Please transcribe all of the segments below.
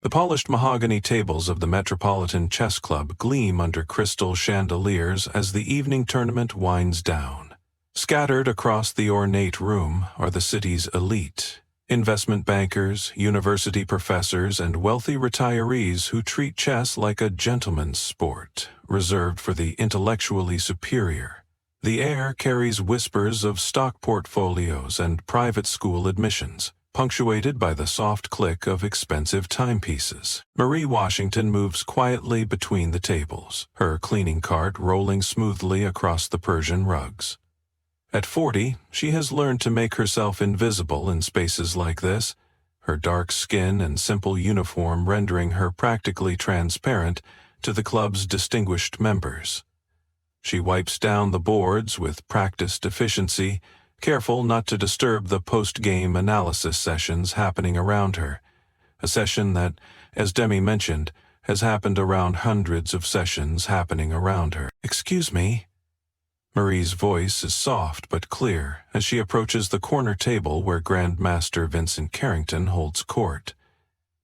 The polished mahogany tables of the Metropolitan Chess Club gleam under crystal chandeliers as the evening tournament winds down. Scattered across the ornate room are the city's elite, investment bankers, university professors, and wealthy retirees who treat chess like a gentleman's sport, reserved for the intellectually superior. The air carries whispers of stock portfolios and private school admissions, punctuated by the soft click of expensive timepieces. Marie Washington moves quietly between the tables, her cleaning cart rolling smoothly across the Persian rugs. At 40, she has learned to make herself invisible in spaces like this, her dark skin and simple uniform rendering her practically transparent to the club's distinguished members. She wipes down the boards with practiced efficiency, careful not to disturb the post-game analysis sessions happening around her, a session that, as Demi mentioned, has happened around hundreds of sessions happening around her. "Excuse me." Marie's voice is soft but clear as she approaches the corner table where Grandmaster Vincent Carrington holds court.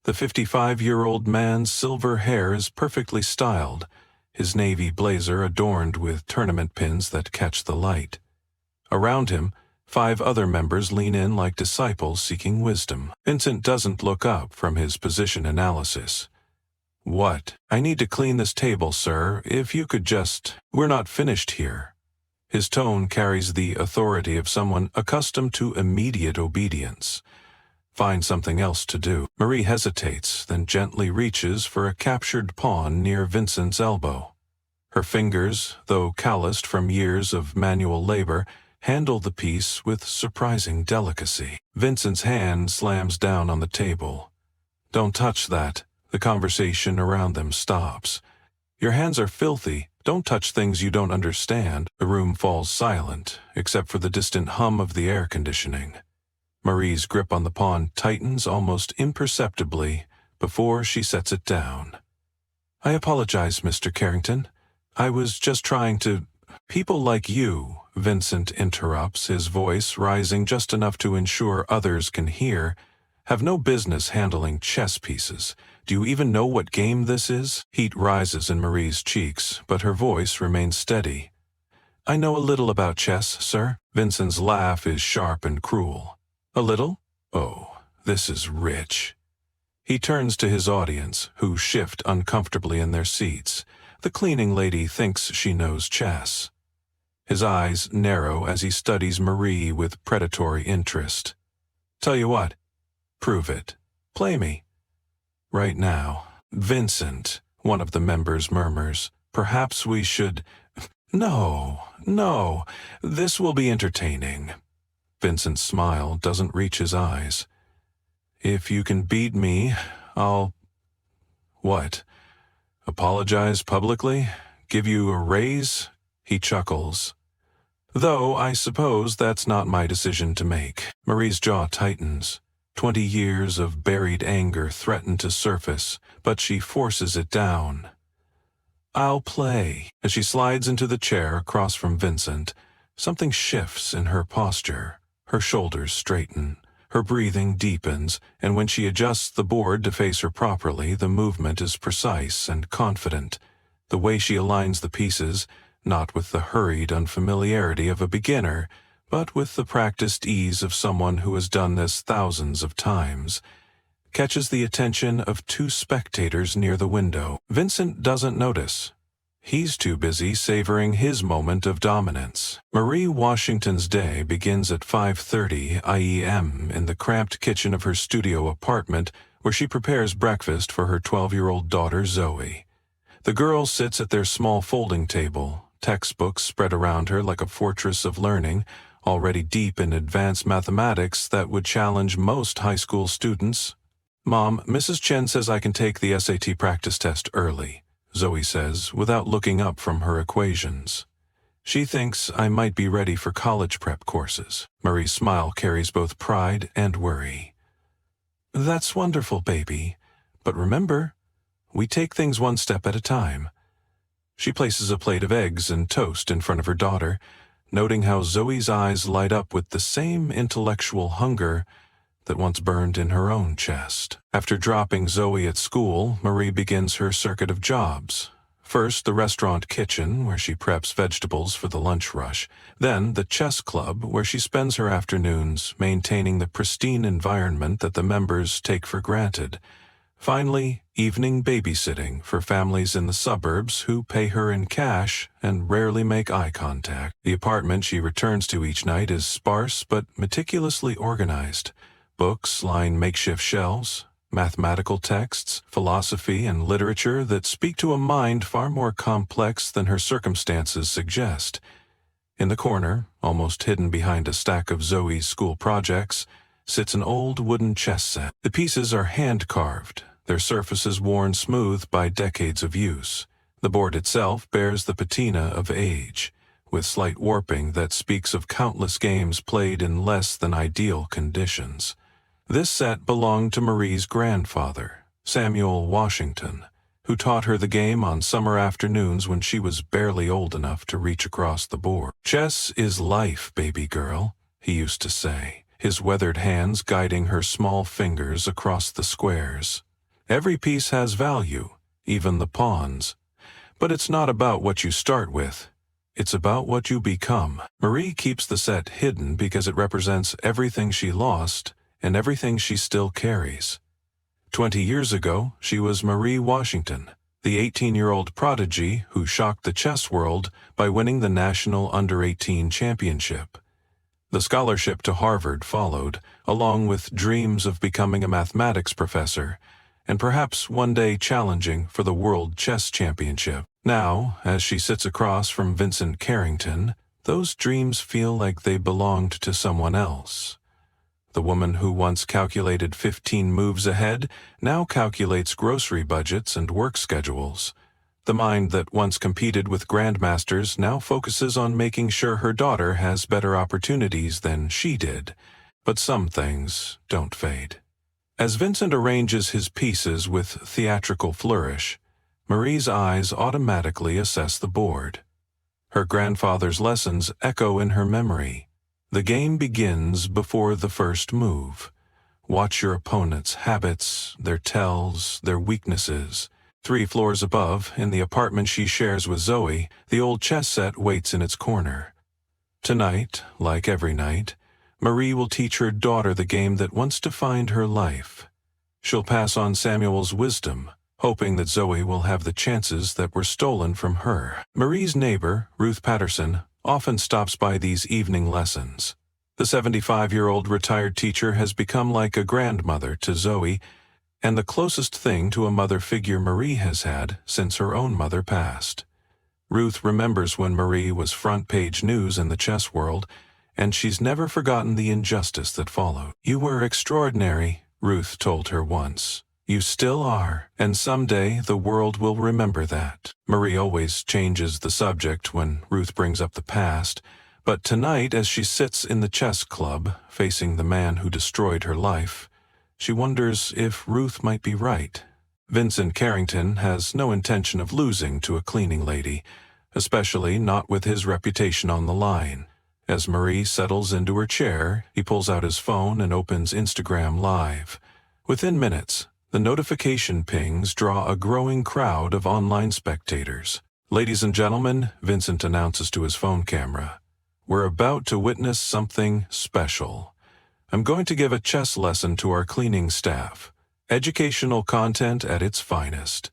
The 55-year-old man's silver hair is perfectly styled, his navy blazer adorned with tournament pins that catch the light. Around him, 5 other members lean in like disciples seeking wisdom. Vincent doesn't look up from his position analysis. "What? I need to clean this table, sir. If you could just... We're not finished here." His tone carries the authority of someone accustomed to immediate obedience. "Find something else to do." Marie hesitates, then gently reaches for a captured pawn near Vincent's elbow. Her fingers, though calloused from years of manual labor, handle the piece with surprising delicacy. Vincent's hand slams down on the table. "Don't touch that." The conversation around them stops. "Your hands are filthy. Don't touch things you don't understand." The room falls silent, except for the distant hum of the air conditioning. Marie's grip on the pawn tightens almost imperceptibly before she sets it down. "I apologize, Mr. Carrington. I was just trying to—" "People like you," Vincent interrupts, his voice rising just enough to ensure others can hear, "have no business handling chess pieces. Do you even know what game this is?" Heat rises in Marie's cheeks, but her voice remains steady. "I know a little about chess, sir." Vincent's laugh is sharp and cruel. "A little? Oh, this is rich." He turns to his audience, who shift uncomfortably in their seats. The cleaning lady thinks she knows chess. His eyes narrow as he studies Marie with predatory interest. "Tell you what, prove it. Play me." "Right now." "Vincent," one of the members murmurs, "perhaps we should—" No, this will be entertaining." Vincent's smile doesn't reach his eyes. "If you can beat me, I'll—" "What? Apologize publicly? Give you a raise?" He chuckles. "Though I suppose that's not my decision to make." Marie's jaw tightens. 20 years of buried anger threaten to surface, but she forces it down. "I'll play." As she slides into the chair across from Vincent, something shifts in her posture. Her shoulders straighten, her breathing deepens, and when she adjusts the board to face her properly, the movement is precise and confident. The way she aligns the pieces, not with the hurried unfamiliarity of a beginner, but with the practiced ease of someone who has done this thousands of times, catches the attention of 2 spectators near the window. Vincent doesn't notice. He's too busy savoring his moment of dominance. Marie Washington's day begins at 5:30 IEM in the cramped kitchen of her studio apartment, where she prepares breakfast for her 12-year-old daughter Zoe. The girl sits at their small folding table, textbooks spread around her like a fortress of learning, already deep in advanced mathematics that would challenge most high school students. "Mom, Mrs. Chen says I can take the SAT practice test early," Zoe says, without looking up from her equations. "She thinks I might be ready for college prep courses." Marie's smile carries both pride and worry. "That's wonderful, baby. But remember, we take things one step at a time." She places a plate of eggs and toast in front of her daughter, noting how Zoe's eyes light up with the same intellectual hunger, that once burned in her own chest. After dropping Zoe at school, Marie begins her circuit of jobs. First, the restaurant kitchen, where she preps vegetables for the lunch rush. Then, the chess club, where she spends her afternoons maintaining the pristine environment that the members take for granted. Finally, evening babysitting for families in the suburbs who pay her in cash and rarely make eye contact. The apartment she returns to each night is sparse but meticulously organized. Books line makeshift shelves, mathematical texts, philosophy, and literature that speak to a mind far more complex than her circumstances suggest. In the corner, almost hidden behind a stack of Zoe's school projects, sits an old wooden chess set. The pieces are hand-carved, their surfaces worn smooth by decades of use. The board itself bears the patina of age, with slight warping that speaks of countless games played in less than ideal conditions. This set belonged to Marie's grandfather, Samuel Washington, who taught her the game on summer afternoons when she was barely old enough to reach across the board. "Chess is life, baby girl," he used to say, his weathered hands guiding her small fingers across the squares. "Every piece has value, even the pawns. But it's not about what you start with. It's about what you become." Marie keeps the set hidden because it represents everything she lost and everything she still carries. 20 years ago, she was Marie Washington, the 18-year-old prodigy who shocked the chess world by winning the National Under-18 Championship. The scholarship to Harvard followed, along with dreams of becoming a mathematics professor, and perhaps one day challenging for the World Chess Championship. Now, as she sits across from Vincent Carrington, those dreams feel like they belonged to someone else. The woman who once calculated 15 moves ahead now calculates grocery budgets and work schedules. The mind that once competed with grandmasters now focuses on making sure her daughter has better opportunities than she did. But some things don't fade. As Vincent arranges his pieces with theatrical flourish, Marie's eyes automatically assess the board. Her grandfather's lessons echo in her memory. The game begins before the first move. Watch your opponent's habits, their tells, their weaknesses. 3 floors above, in the apartment she shares with Zoe, the old chess set waits in its corner. Tonight, like every night, Marie will teach her daughter the game that once defined her life. She'll pass on Samuel's wisdom, hoping that Zoe will have the chances that were stolen from her. Marie's neighbor, Ruth Patterson, often stops by these evening lessons. The 75-year-old retired teacher has become like a grandmother to Zoe, and the closest thing to a mother figure Marie has had since her own mother passed. Ruth remembers when Marie was front-page news in the chess world, and she's never forgotten the injustice that followed. "You were extraordinary," Ruth told her once. "You still are, and someday the world will remember that." Marie always changes the subject when Ruth brings up the past, but tonight, as she sits in the chess club, facing the man who destroyed her life, she wonders if Ruth might be right. Vincent Carrington has no intention of losing to a cleaning lady, especially not with his reputation on the line. As Marie settles into her chair, he pulls out his phone and opens Instagram Live. Within minutes, the notification pings draw a growing crowd of online spectators. "Ladies and gentlemen," Vincent announces to his phone camera, "we're about to witness something special. I'm going to give a chess lesson to our cleaning staff. Educational content at its finest."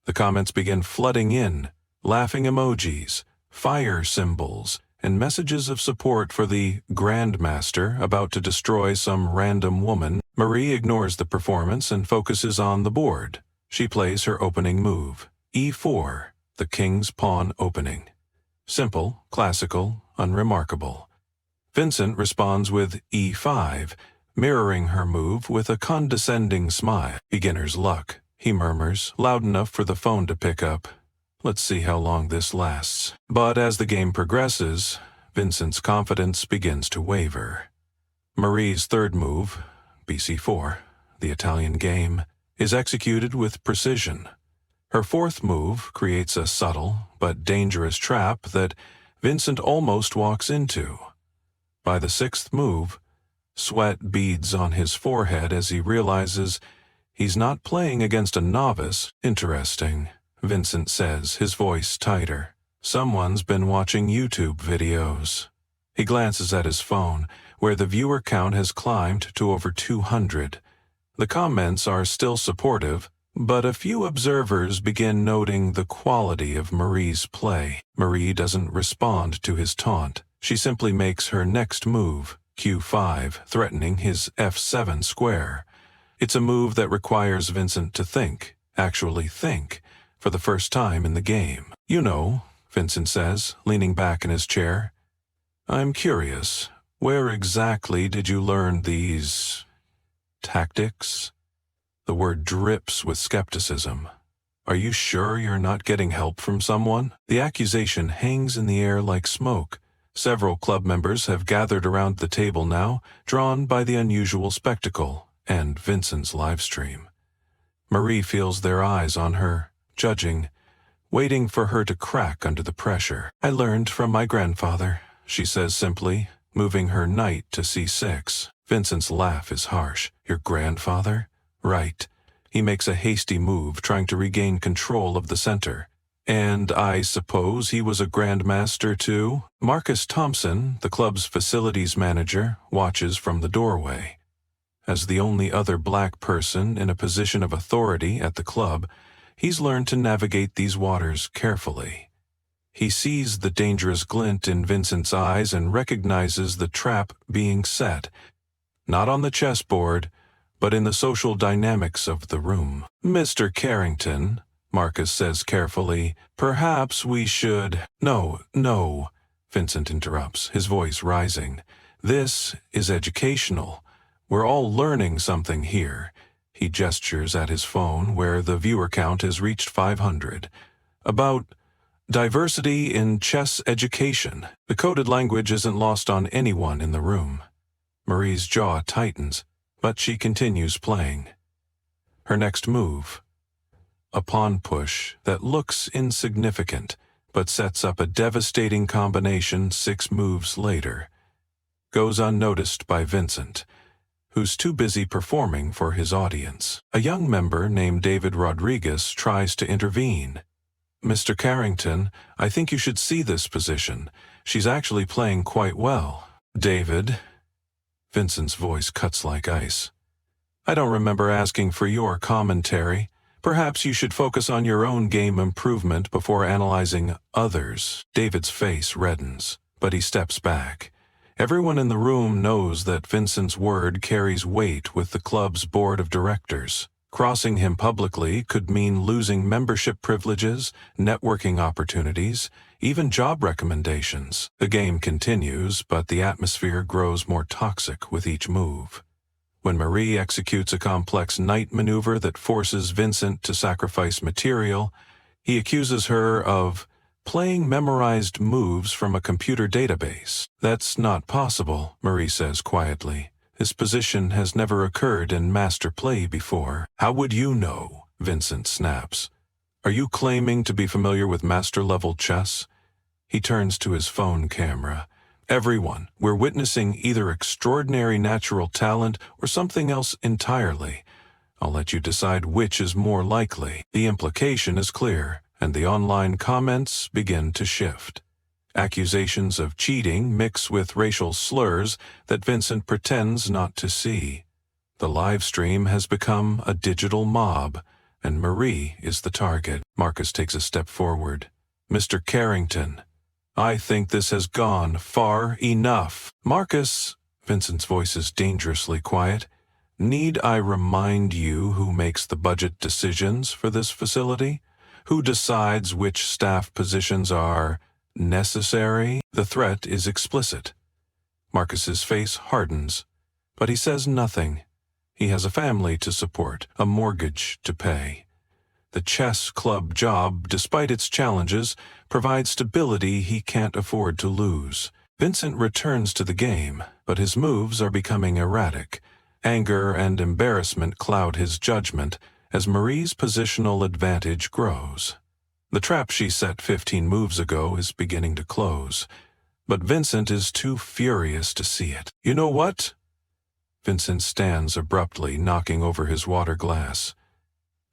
The comments begin flooding in, laughing emojis, fire symbols, and messages of support for the Grandmaster about to destroy some random woman. Marie ignores the performance and focuses on the board. She plays her opening move, e4, the king's pawn opening. Simple, classical, unremarkable. Vincent responds with e5, mirroring her move with a condescending smile. "Beginner's luck," he murmurs, loud enough for the phone to pick up. "Let's see how long this lasts." But as the game progresses, Vincent's confidence begins to waver. Marie's third move, bc4, the Italian game, is executed with precision. Her fourth move creates a subtle but dangerous trap that Vincent almost walks into. By the sixth move, Sweat beads on his forehead as he realizes he's not playing against a novice. Interesting, Vincent says, his voice tighter. Someone's been watching YouTube videos. He glances at his phone, where the viewer count has climbed to over 200. The comments are still supportive, but a few observers begin noting the quality of Marie's play. Marie doesn't respond to his taunt. She simply makes her next move, Q5, threatening his F7 square. It's a move that requires Vincent to think, actually think, for the first time in the game. You know, Vincent says, leaning back in his chair. I'm curious, where exactly did you learn these tactics? The word drips with skepticism. Are you sure you're not getting help from someone? The accusation hangs in the air like smoke. Several club members have gathered around the table now, drawn by the unusual spectacle and Vincent's livestream. Marie feels their eyes on her, judging, waiting for her to crack under the pressure. I learned from my grandfather, she says simply, moving her knight to C6. Vincent's laugh is harsh. Your grandfather? Right. He makes a hasty move, trying to regain control of the center. And I suppose he was a Grandmaster too? Marcus Thompson, the club's facilities manager, watches from the doorway. As the only other black person in a position of authority at the club, he's learned to navigate these waters carefully. He sees the dangerous glint in Vincent's eyes and recognizes the trap being set, not on the chessboard, but in the social dynamics of the room. Mr. Carrington, Marcus says carefully, perhaps we should— No, Vincent interrupts, his voice rising. This is educational. We're all learning something here. He gestures at his phone, where the viewer count has reached 500. About diversity in chess education. The coded language isn't lost on anyone in the room. Marie's jaw tightens, but she continues playing. Her next move, a pawn push that looks insignificant, but sets up a devastating combination 6 moves later, goes unnoticed by Vincent, who's too busy performing for his audience. A young member named David Rodriguez tries to intervene. Mr. Carrington, I think you should see this position. She's actually playing quite well. David, Vincent's voice cuts like ice. I don't remember asking for your commentary. Perhaps you should focus on your own game improvement before analyzing others. David's face reddens, but he steps back. Everyone in the room knows that Vincent's word carries weight with the club's board of directors. Crossing him publicly could mean losing membership privileges, networking opportunities, even job recommendations. The game continues, but the atmosphere grows more toxic with each move. When Marie executes a complex knight maneuver that forces Vincent to sacrifice material, he accuses her of playing memorized moves from a computer database. That's not possible, Marie says quietly. This position has never occurred in master play before. How would you know? Vincent snaps. Are you claiming to be familiar with master-level chess? He turns to his phone camera. Everyone, we're witnessing either extraordinary natural talent or something else entirely. I'll let you decide which is more likely. The implication is clear, and the online comments begin to shift. Accusations of cheating mix with racial slurs that Vincent pretends not to see. The live stream has become a digital mob, and Marie is the target. Marcus takes a step forward. Mr. Carrington, I think this has gone far enough. Marcus, Vincent's voice is dangerously quiet. Need I remind you who makes the budget decisions for this facility? Who decides which staff positions are necessary? The threat is explicit. Marcus's face hardens, but he says nothing. He has a family to support, a mortgage to pay. The chess club job, despite its challenges, provides stability he can't afford to lose. Vincent returns to the game, but his moves are becoming erratic. Anger and embarrassment cloud his judgment as Marie's positional advantage grows. The trap she set 15 moves ago is beginning to close, but Vincent is too furious to see it. You know what? Vincent stands abruptly, knocking over his water glass.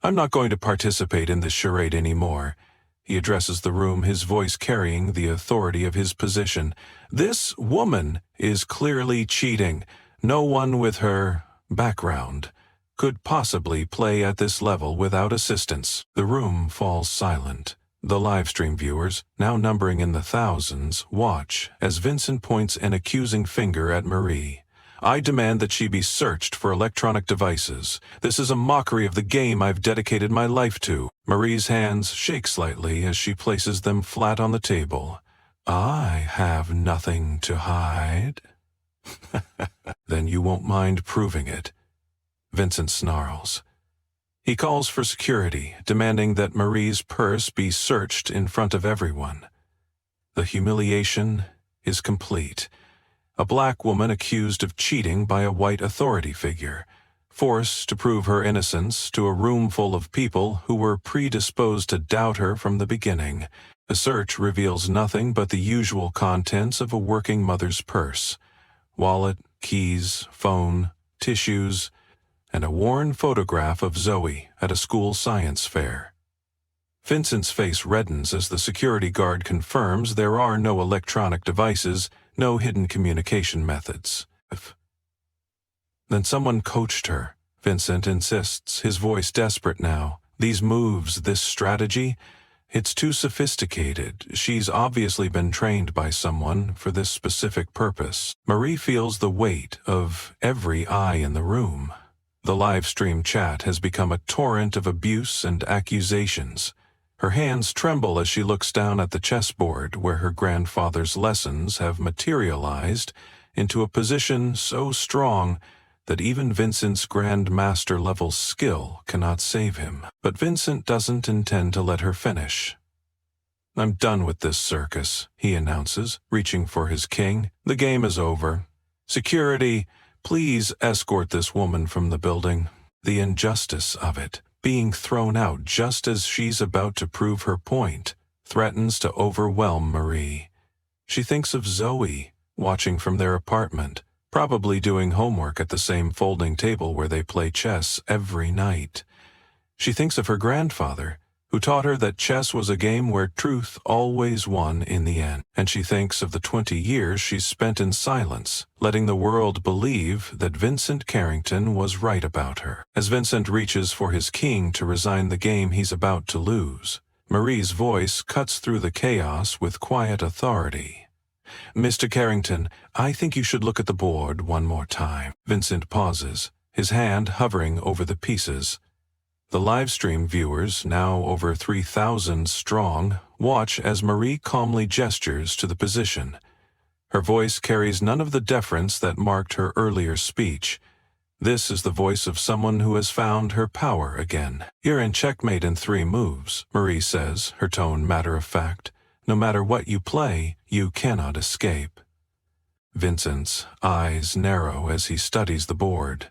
I'm not going to participate in this charade anymore. He addresses the room, his voice carrying the authority of his position. This woman is clearly cheating. No one with her background could possibly play at this level without assistance. The room falls silent. The livestream viewers, now numbering in the thousands, watch as Vincent points an accusing finger at Marie. I demand that she be searched for electronic devices. This is a mockery of the game I've dedicated my life to. Marie's hands shake slightly as she places them flat on the table. I have nothing to hide. Then you won't mind proving it. Vincent snarls. He calls for security, demanding that Marie's purse be searched in front of everyone. The humiliation is complete. A black woman accused of cheating by a white authority figure, forced to prove her innocence to a room full of people who were predisposed to doubt her from the beginning. The search reveals nothing but the usual contents of a working mother's purse: wallet, keys, phone, tissues, and a worn photograph of Zoe at a school science fair. Vincent's face reddens as the security guard confirms there are no electronic devices, no hidden communication methods. Then someone coached her, Vincent insists, his voice desperate now. These moves, this strategy, it's too sophisticated. She's obviously been trained by someone for this specific purpose. Marie feels the weight of every eye in the room. The live stream chat has become a torrent of abuse and accusations. Her hands tremble as she looks down at the chessboard where her grandfather's lessons have materialized into a position so strong that even Vincent's Grandmaster level skill cannot save him. But Vincent doesn't intend to let her finish. I'm done with this circus, he announces, reaching for his king. The game is over. Security, please escort this woman from the building. The injustice of it, being thrown out just as she's about to prove her point, threatens to overwhelm Marie. She thinks of Zoe, watching from their apartment, probably doing homework at the same folding table where they play chess every night. She thinks of her grandfather, who taught her that chess was a game where truth always won in the end. And she thinks of the 20 years she's spent in silence, letting the world believe that Vincent Carrington was right about her. As Vincent reaches for his king to resign the game he's about to lose, Marie's voice cuts through the chaos with quiet authority. Mr. Carrington, I think you should look at the board one more time. Vincent pauses, his hand hovering over the pieces. The livestream viewers, now over 3,000 strong, watch as Marie calmly gestures to the position. Her voice carries none of the deference that marked her earlier speech. This is the voice of someone who has found her power again. You're in checkmate in 3 moves, Marie says, her tone matter-of-fact. No matter what you play, you cannot escape. Vincent's eyes narrow as he studies the board.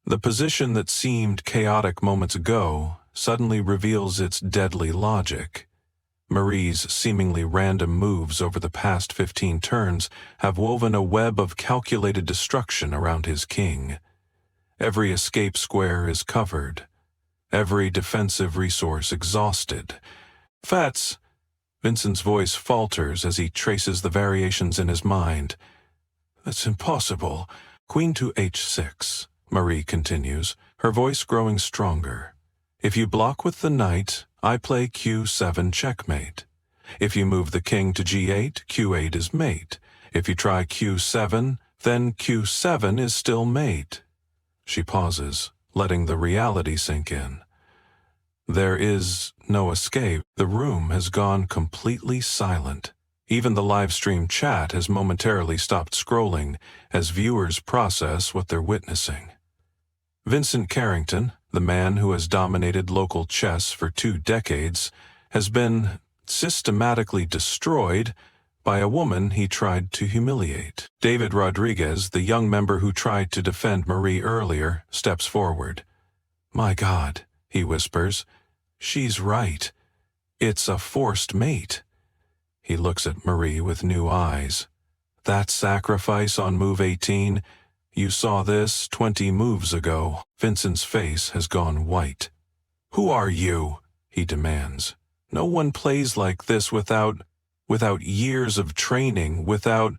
The position that seemed chaotic moments ago suddenly reveals its deadly logic. Marie's seemingly random moves over the past 15 turns have woven a web of calculated destruction around his king. Every escape square is covered, every defensive resource exhausted. Fats, Vincent's voice falters as he traces the variations in his mind. That's impossible. Queen to h6. Marie continues, her voice growing stronger. If you block with the knight, I play q7 checkmate. If you move the king to g8, q8 is mate. If you try q7, then q7 is still mate. She pauses, letting the reality sink in. There is no escape. The room has gone completely silent. Even the livestream chat has momentarily stopped scrolling as viewers process what they're witnessing. Vincent Carrington, the man who has dominated local chess for 2 decades, has been systematically destroyed by a woman he tried to humiliate. David Rodriguez, the young member who tried to defend Marie earlier, steps forward. My God, he whispers, she's right. It's a forced mate. He looks at Marie with new eyes. That sacrifice on move 18, You saw this 20 moves ago. Vincent's face has gone white. Who are you? He demands. No one plays like this without years of training, without...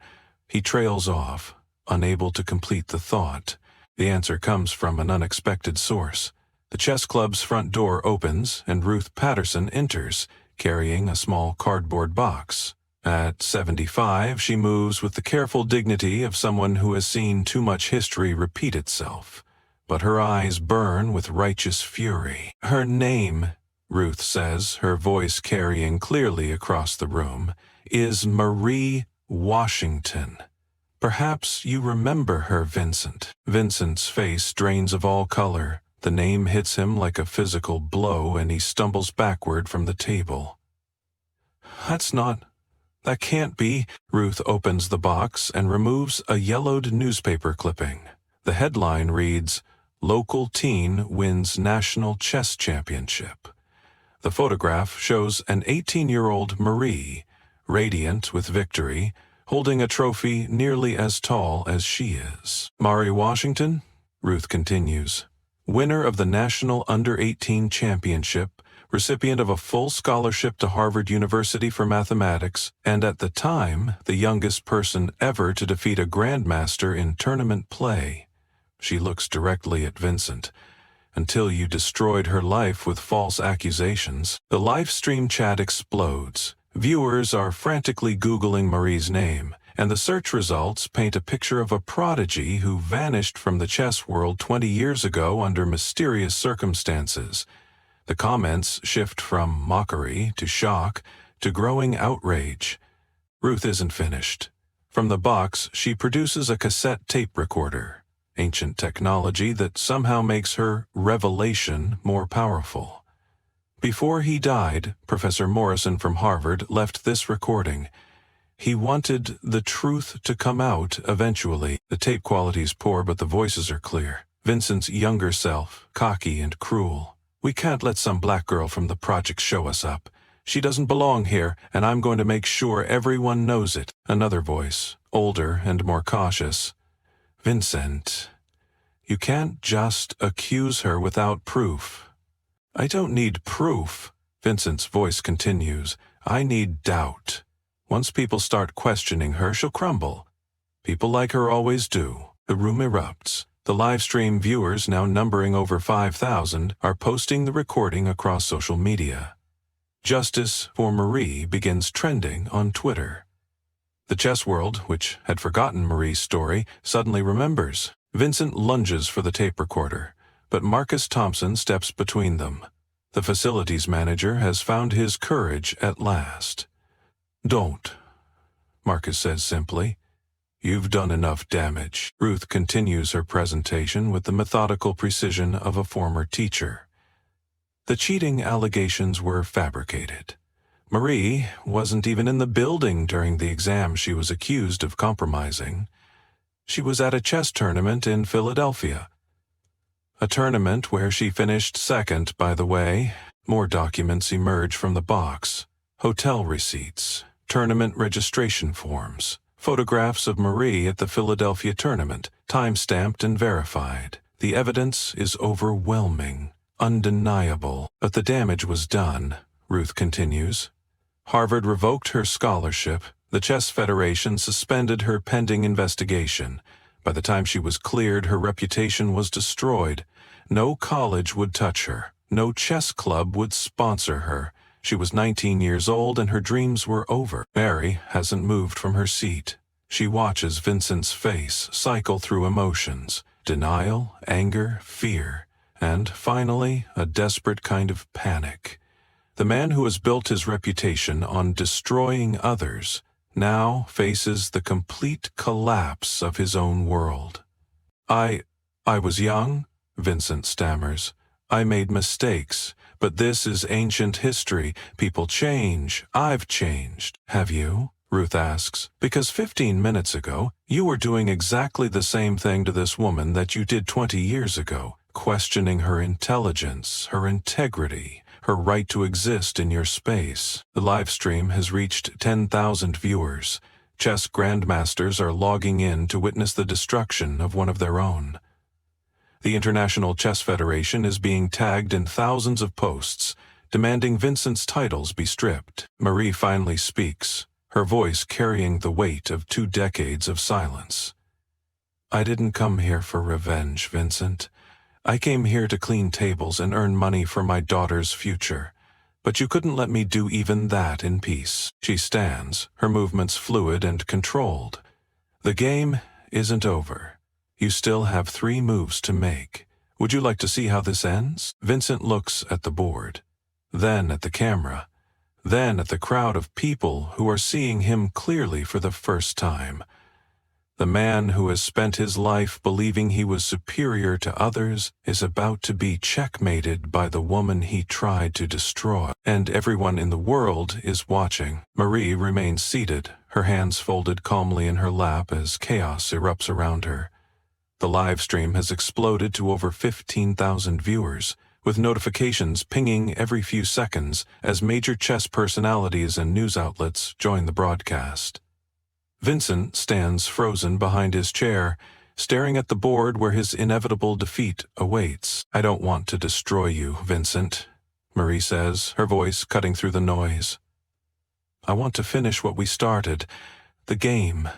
He trails off, unable to complete the thought. The answer comes from an unexpected source. The chess club's front door opens, and Ruth Patterson enters, carrying a small cardboard box. At 75, she moves with the careful dignity of someone who has seen too much history repeat itself. But her eyes burn with righteous fury. Her name, Ruth says, her voice carrying clearly across the room, is Marie Washington. Perhaps you remember her, Vincent. Vincent's face drains of all color. The name hits him like a physical blow, and he stumbles backward from the table. That can't be. Ruth opens the box and removes a yellowed newspaper clipping. The headline reads, "Local teen wins national chess championship." The photograph shows an 18-year-old Marie, radiant with victory, holding a trophy nearly as tall as she is. Marie Washington, Ruth continues, winner of the National Under-18 Championship, recipient of a full scholarship to Harvard University for mathematics, and at the time, the youngest person ever to defeat a grandmaster in tournament play. She looks directly at Vincent. Until you destroyed her life with false accusations. The livestream chat explodes. Viewers are frantically Googling Marie's name, and the search results paint a picture of a prodigy who vanished from the chess world 20 years ago under mysterious circumstances. The comments shift from mockery to shock to growing outrage. Ruth isn't finished. From the box, she produces a cassette tape recorder, ancient technology that somehow makes her revelation more powerful. Before he died, Professor Morrison from Harvard left this recording. He wanted the truth to come out eventually. The tape quality's poor, but the voices are clear. Vincent's younger self, cocky and cruel. We can't let some black girl from the project show us up. She doesn't belong here, and I'm going to make sure everyone knows it. Another voice, older and more cautious. Vincent, you can't just accuse her without proof. I don't need proof, Vincent's voice continues. I need doubt. Once people start questioning her, she'll crumble. People like her always do. The room erupts. The livestream viewers, now numbering over 5,000, are posting the recording across social media. Justice for Marie begins trending on Twitter. The chess world, which had forgotten Marie's story, suddenly remembers. Vincent lunges for the tape recorder, but Marcus Thompson steps between them. The facilities manager has found his courage at last. Don't, Marcus says simply. You've done enough damage. Ruth continues her presentation with the methodical precision of a former teacher. The cheating allegations were fabricated. Marie wasn't even in the building during the exam she was accused of compromising. She was at a chess tournament in Philadelphia. A tournament where she finished second, by the way. More documents emerge from the box. Hotel receipts, tournament registration forms. Photographs of Marie at the Philadelphia tournament, time-stamped and verified. The evidence is overwhelming, undeniable. But the damage was done, Ruth continues. Harvard revoked her scholarship. The Chess Federation suspended her pending investigation. By the time she was cleared, her reputation was destroyed. No college would touch her. No chess club would sponsor her. She was 19 years old and her dreams were over. Mary hasn't moved from her seat. She watches Vincent's face cycle through emotions, denial, anger, fear, and finally a desperate kind of panic. The man who has built his reputation on destroying others now faces the complete collapse of his own world. I was young, Vincent stammers. I made mistakes. But this is ancient history. People change. I've changed. Have you? Ruth asks. Because 15 minutes ago, you were doing exactly the same thing to this woman that you did 20 years ago, questioning her intelligence, her integrity, her right to exist in your space. The live stream has reached 10,000 viewers. Chess grandmasters are logging in to witness the destruction of one of their own. The International Chess Federation is being tagged in thousands of posts, demanding Vincent's titles be stripped. Marie finally speaks, her voice carrying the weight of 2 decades of silence. "I didn't come here for revenge, Vincent. I came here to clean tables and earn money for my daughter's future. But you couldn't let me do even that in peace." She stands, her movements fluid and controlled. "The game isn't over. You still have 3 moves to make. Would you like to see how this ends?" Vincent looks at the board, then at the camera, then at the crowd of people who are seeing him clearly for the first time. The man who has spent his life believing he was superior to others is about to be checkmated by the woman he tried to destroy. And everyone in the world is watching. Marie remains seated, her hands folded calmly in her lap as chaos erupts around her. The live stream has exploded to over 15,000 viewers, with notifications pinging every few seconds as major chess personalities and news outlets join the broadcast. Vincent stands frozen behind his chair, staring at the board where his inevitable defeat awaits. "I don't want to destroy you, Vincent," Marie says, her voice cutting through the noise. "I want to finish what we started, the game.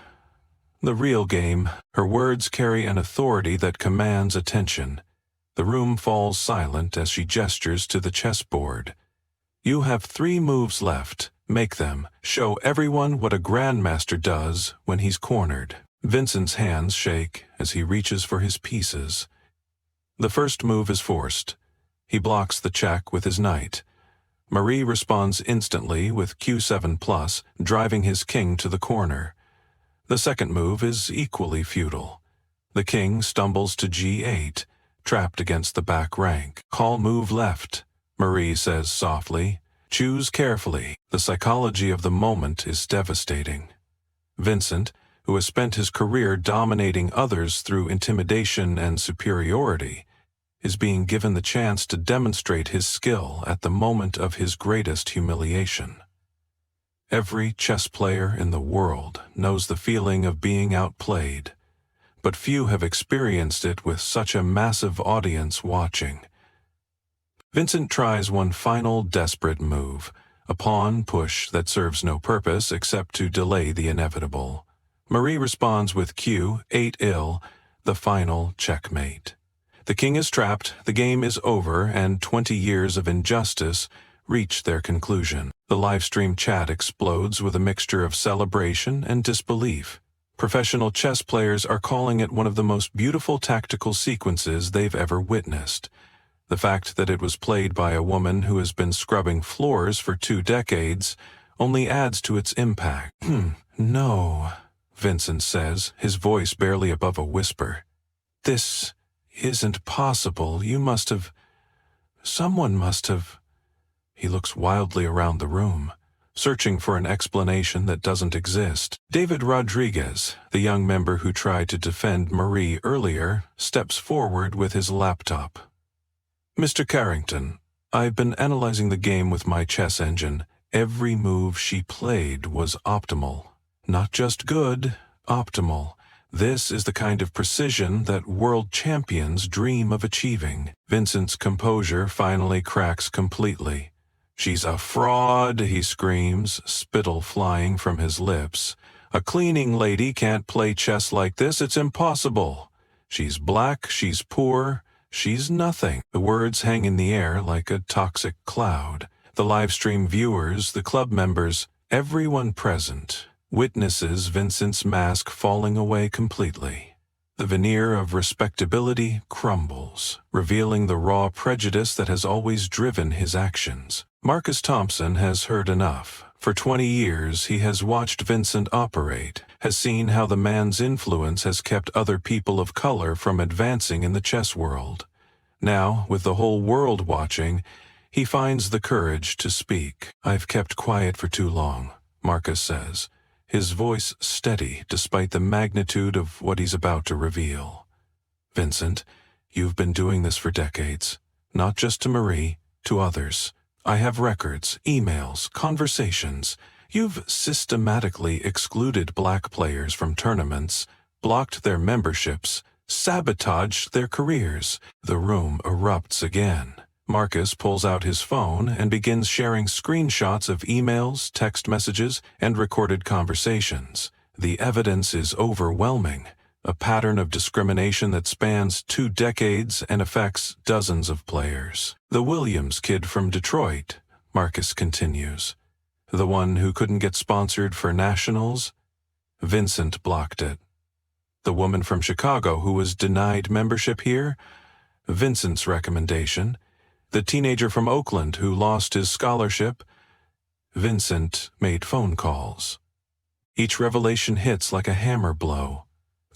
The real game." Her words carry an authority that commands attention. The room falls silent as she gestures to the chessboard. "You have 3 moves left. Make them. Show everyone what a grandmaster does when he's cornered." Vincent's hands shake as he reaches for his pieces. The first move is forced. He blocks the check with his knight. Marie responds instantly with Q7+, driving his king to the corner. The second move is equally futile. The king stumbles to G8, trapped against the back rank. "Call move left," Marie says softly. "Choose carefully." The psychology of the moment is devastating. Vincent, who has spent his career dominating others through intimidation and superiority, is being given the chance to demonstrate his skill at the moment of his greatest humiliation. Every chess player in the world knows the feeling of being outplayed, but few have experienced it with such a massive audience watching. Vincent tries one final desperate move, a pawn push that serves no purpose except to delay the inevitable. Marie responds with Q8 ill, the final checkmate. The king is trapped, the game is over, and 20 years of injustice reach their conclusion. The livestream chat explodes with a mixture of celebration and disbelief. Professional chess players are calling it one of the most beautiful tactical sequences they've ever witnessed. The fact that it was played by a woman who has been scrubbing floors for 2 decades only adds to its impact. "No," Vincent says, his voice barely above a whisper. "This isn't possible. Someone must have..." He looks wildly around the room, searching for an explanation that doesn't exist. David Rodriguez, the young member who tried to defend Marie earlier, steps forward with his laptop. "Mr. Carrington, I've been analyzing the game with my chess engine. Every move she played was optimal. Not just good, optimal. This is the kind of precision that world champions dream of achieving." Vincent's composure finally cracks completely. "She's a fraud," he screams, spittle flying from his lips. "A cleaning lady can't play chess like this. It's impossible. She's black, she's poor, she's nothing." The words hang in the air like a toxic cloud. The livestream viewers, the club members, everyone present witnesses Vincent's mask falling away completely. The veneer of respectability crumbles, revealing the raw prejudice that has always driven his actions. Marcus Thompson has heard enough. For 20 years, he has watched Vincent operate, has seen how the man's influence has kept other people of color from advancing in the chess world. Now, with the whole world watching, he finds the courage to speak. "I've kept quiet for too long," Marcus says, his voice steady despite the magnitude of what he's about to reveal. "Vincent, you've been doing this for decades, not just to Marie, to others. I have records, emails, conversations. You've systematically excluded black players from tournaments, blocked their memberships, sabotaged their careers. The room erupts again. Marcus pulls out his phone and begins sharing screenshots of emails, text messages, and recorded conversations. The evidence is overwhelming, a pattern of discrimination that spans 2 decades and affects dozens of players. The Williams kid from Detroit, Marcus continues. The one who couldn't get sponsored for nationals? Vincent blocked it. The woman from Chicago who was denied membership here? Vincent's recommendation. The teenager from Oakland who lost his scholarship? Vincent made phone calls. Each revelation hits like a hammer blow.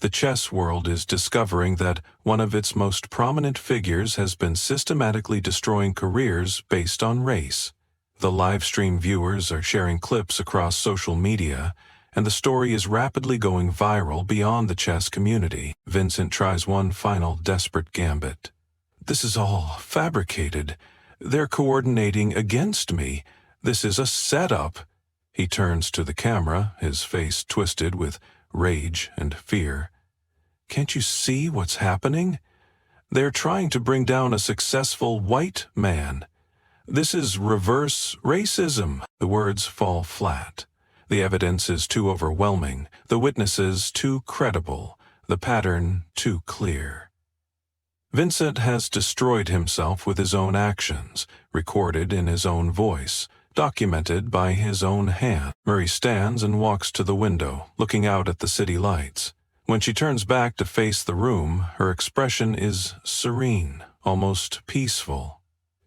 The chess world is discovering that one of its most prominent figures has been systematically destroying careers based on race. The livestream viewers are sharing clips across social media, and the story is rapidly going viral beyond the chess community. Vincent tries one final desperate gambit. This is all fabricated. They're coordinating against me. This is a setup. He turns to the camera, his face twisted with rage and fear. Can't you see what's happening? They're trying to bring down a successful white man. This is reverse racism. The words fall flat. The evidence is too overwhelming, the witnesses too credible, the pattern too clear. Vincent has destroyed himself with his own actions, recorded in his own voice, documented by his own hand. Marie stands and walks to the window, looking out at the city lights. When she turns back to face the room, her expression is serene, almost peaceful.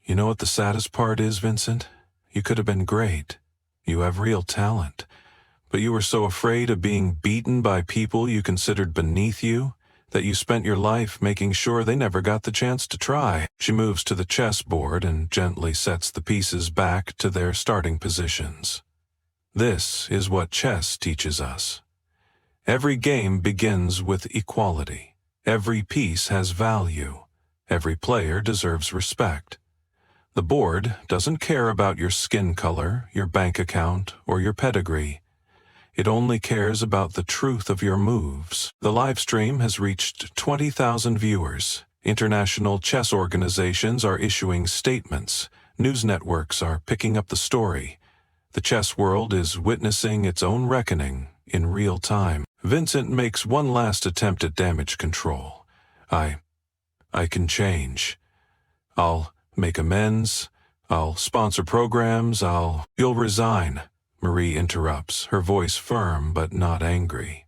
You know what the saddest part is, Vincent? You could have been great. You have real talent. But you were so afraid of being beaten by people you considered beneath you that you spent your life making sure they never got the chance to try. She moves to the chessboard and gently sets the pieces back to their starting positions. This is what chess teaches us. Every game begins with equality. Every piece has value. Every player deserves respect. The board doesn't care about your skin color, your bank account, or your pedigree. It only cares about the truth of your moves. The live stream has reached 20,000 viewers. International chess organizations are issuing statements. News networks are picking up the story. The chess world is witnessing its own reckoning in real time. Vincent makes one last attempt at damage control. I can change. I'll make amends. I'll sponsor programs. You'll resign. Marie interrupts, her voice firm but not angry.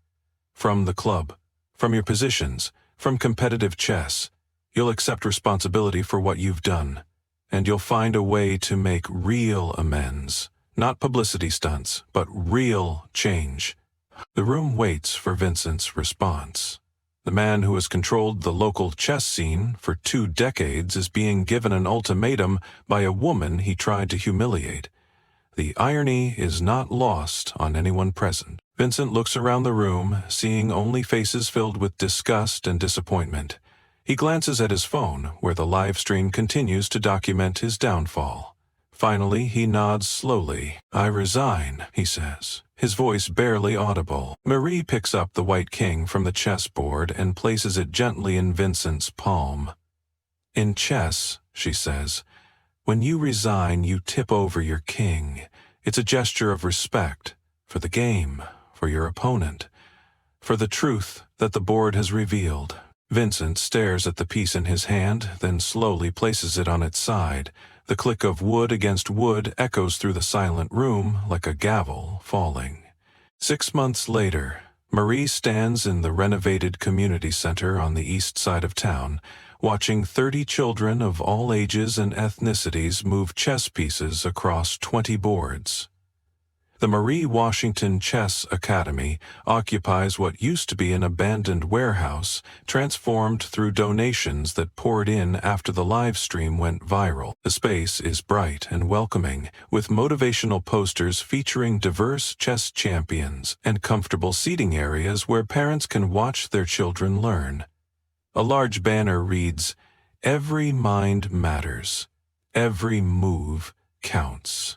From the club, from your positions, from competitive chess, you'll accept responsibility for what you've done, and you'll find a way to make real amends. Not publicity stunts, but real change. The room waits for Vincent's response. The man who has controlled the local chess scene for 2 decades is being given an ultimatum by a woman he tried to humiliate. The irony is not lost on anyone present. Vincent looks around the room, seeing only faces filled with disgust and disappointment. He glances at his phone, where the live stream continues to document his downfall. Finally, he nods slowly. I resign, he says, his voice barely audible. Marie picks up the white king from the chessboard and places it gently in Vincent's palm. In chess, she says, when you resign, you tip over your king. It's a gesture of respect for the game, for your opponent, for the truth that the board has revealed. Vincent stares at the piece in his hand, then slowly places it on its side. The click of wood against wood echoes through the silent room like a gavel falling. 6 months later, Marie stands in the renovated community center on the east side of town, watching 30 children of all ages and ethnicities move chess pieces across 20 boards. The Marie Washington Chess Academy occupies what used to be an abandoned warehouse, transformed through donations that poured in after the live stream went viral. The space is bright and welcoming, with motivational posters featuring diverse chess champions and comfortable seating areas where parents can watch their children learn. A large banner reads, "Every mind matters. Every move counts."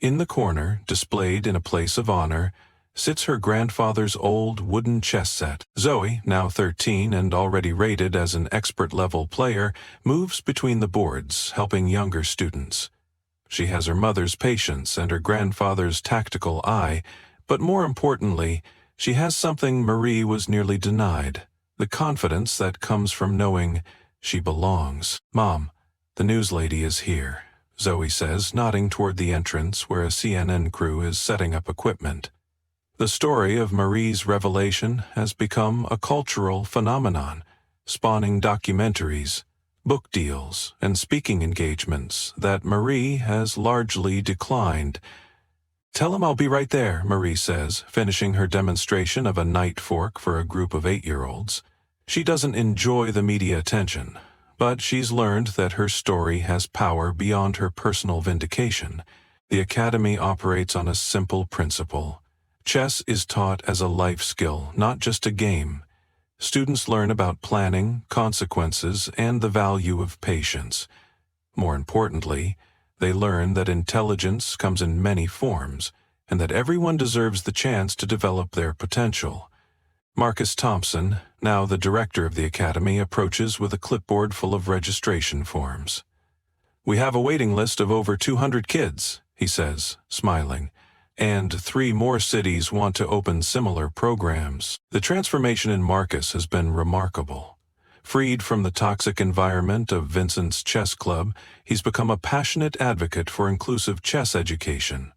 In the corner, displayed in a place of honor, sits her grandfather's old wooden chess set. Zoe, now 13 and already rated as an expert-level player, moves between the boards, helping younger students. She has her mother's patience and her grandfather's tactical eye, but more importantly, she has something Marie was nearly denied, the confidence that comes from knowing she belongs. "Mom, the news lady is here," Zoe says, nodding toward the entrance where a CNN crew is setting up equipment. The story of Marie's revelation has become a cultural phenomenon, spawning documentaries, book deals, and speaking engagements that Marie has largely declined. "Tell him I'll be right there," Marie says, finishing her demonstration of a knight fork for a group of 8-year-olds. She doesn't enjoy the media attention, but she's learned that her story has power beyond her personal vindication. The Academy operates on a simple principle. Chess is taught as a life skill, not just a game. Students learn about planning, consequences, and the value of patience. More importantly, they learn that intelligence comes in many forms, and that everyone deserves the chance to develop their potential. Marcus Thompson, now the director of the Academy, approaches with a clipboard full of registration forms. "We have a waiting list of over 200 kids," he says, smiling, "and 3 more cities want to open similar programs." The transformation in Marcus has been remarkable. Freed from the toxic environment of Vincent's chess club, he's become a passionate advocate for inclusive chess education.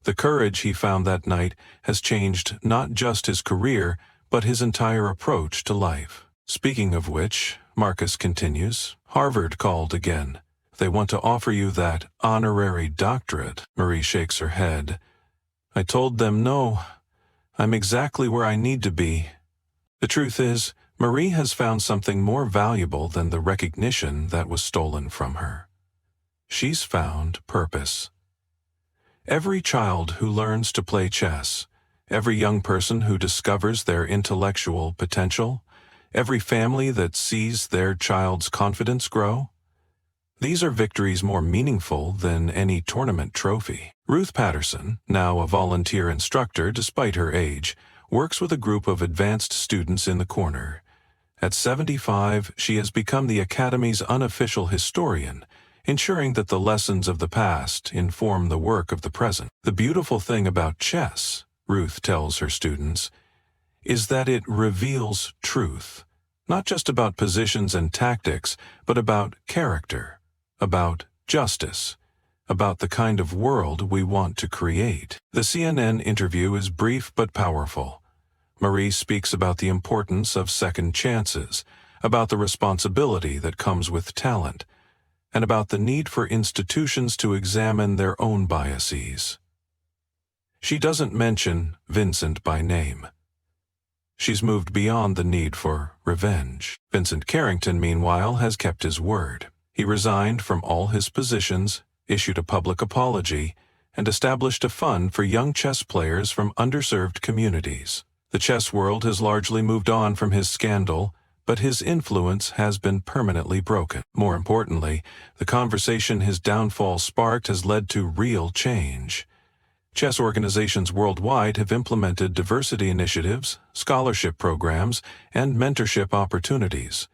The courage he found that night has changed not just his career, but his entire approach to life. "Speaking of which," Marcus continues, "Harvard called again. They want to offer you that honorary doctorate." Marie shakes her head. "I told them no. I'm exactly where I need to be." The truth is, Marie has found something more valuable than the recognition that was stolen from her. She's found purpose. Every child who learns to play chess, every young person who discovers their intellectual potential, every family that sees their child's confidence grow, these are victories more meaningful than any tournament trophy. Ruth Patterson, now a volunteer instructor despite her age, works with a group of advanced students in the corner. At 75, she has become the Academy's unofficial historian, ensuring that the lessons of the past inform the work of the present. The beautiful thing about chess, Ruth tells her students, is that it reveals truth, not just about positions and tactics, but about character, about justice, about the kind of world we want to create. The CNN interview is brief but powerful. Marie speaks about the importance of second chances, about the responsibility that comes with talent, and about the need for institutions to examine their own biases. She doesn't mention Vincent by name. She's moved beyond the need for revenge. Vincent Carrington, meanwhile, has kept his word. He resigned from all his positions, issued a public apology, and established a fund for young chess players from underserved communities. The chess world has largely moved on from his scandal, but his influence has been permanently broken. More importantly, the conversation his downfall sparked has led to real change. Chess organizations worldwide have implemented diversity initiatives, scholarship programs, and mentorship opportunities.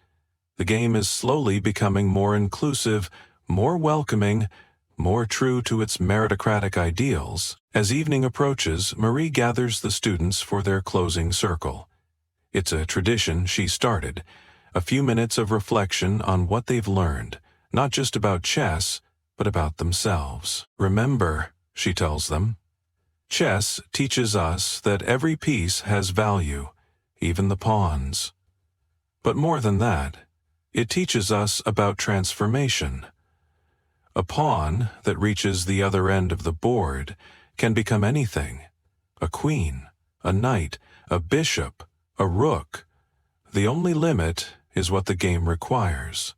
The game is slowly becoming more inclusive, more welcoming, more true to its meritocratic ideals. As evening approaches, Marie gathers the students for their closing circle. It's a tradition she started, a few minutes of reflection on what they've learned, not just about chess, but about themselves. "Remember," she tells them, "chess teaches us that every piece has value, even the pawns. But more than that, it teaches us about transformation. A pawn that reaches the other end of the board can become anything: a queen, a knight, a bishop, a rook. The only limit is what the game requires."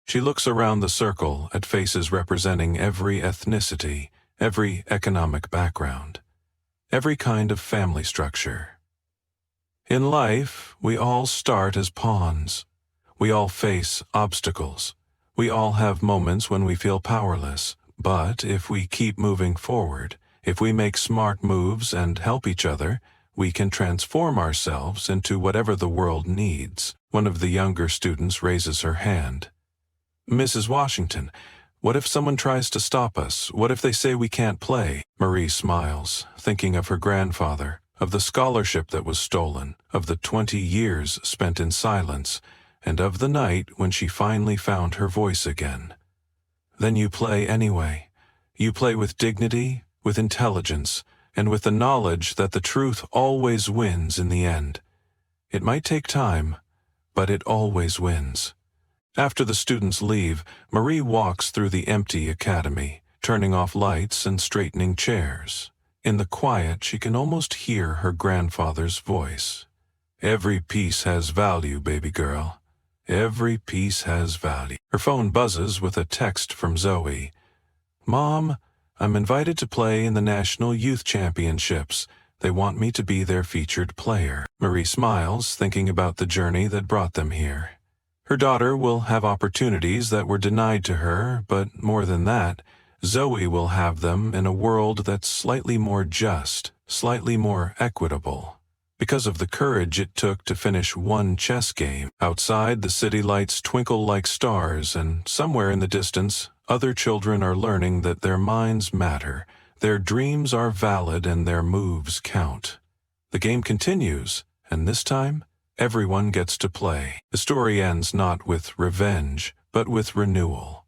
She looks around the circle at faces representing every ethnicity, every economic background, every kind of family structure. In life, we all start as pawns. We all face obstacles. We all have moments when we feel powerless, But if we keep moving forward, if we make smart moves and help each other, we can transform ourselves into whatever the world needs. One of the younger students raises her hand. Mrs. Washington, what if someone tries to stop us? What if they say we can't play? Marie smiles, thinking of her grandfather, of the scholarship that was stolen, of the 20 years spent in silence, and of the night when she finally found her voice again. Then you play anyway. You play with dignity, with intelligence, and with the knowledge that the truth always wins in the end. It might take time, but it always wins. After the students leave, Marie walks through the empty academy, turning off lights and straightening chairs. In the quiet, she can almost hear her grandfather's voice. Every piece has value, baby girl. Every piece has value. Her phone buzzes with a text from Zoe. Mom, I'm invited to play in the National Youth Championships. They want me to be their featured player. Marie smiles, thinking about the journey that brought them here. Her daughter will have opportunities that were denied to her, but more than that, Zoe will have them in a world that's slightly more just, slightly more equitable. Because of the courage it took to finish one chess game. Outside, the city lights twinkle like stars, and somewhere in the distance, other children are learning that their minds matter, their dreams are valid, and their moves count. The game continues, and this time, everyone gets to play. The story ends not with revenge, but with renewal.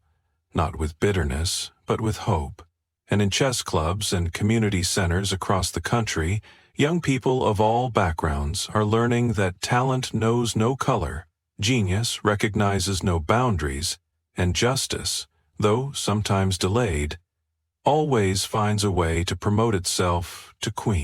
Not with bitterness, but with hope. And in chess clubs and community centers across the country, young people of all backgrounds are learning that talent knows no color, genius recognizes no boundaries, and justice, though sometimes delayed, always finds a way to promote itself to queen.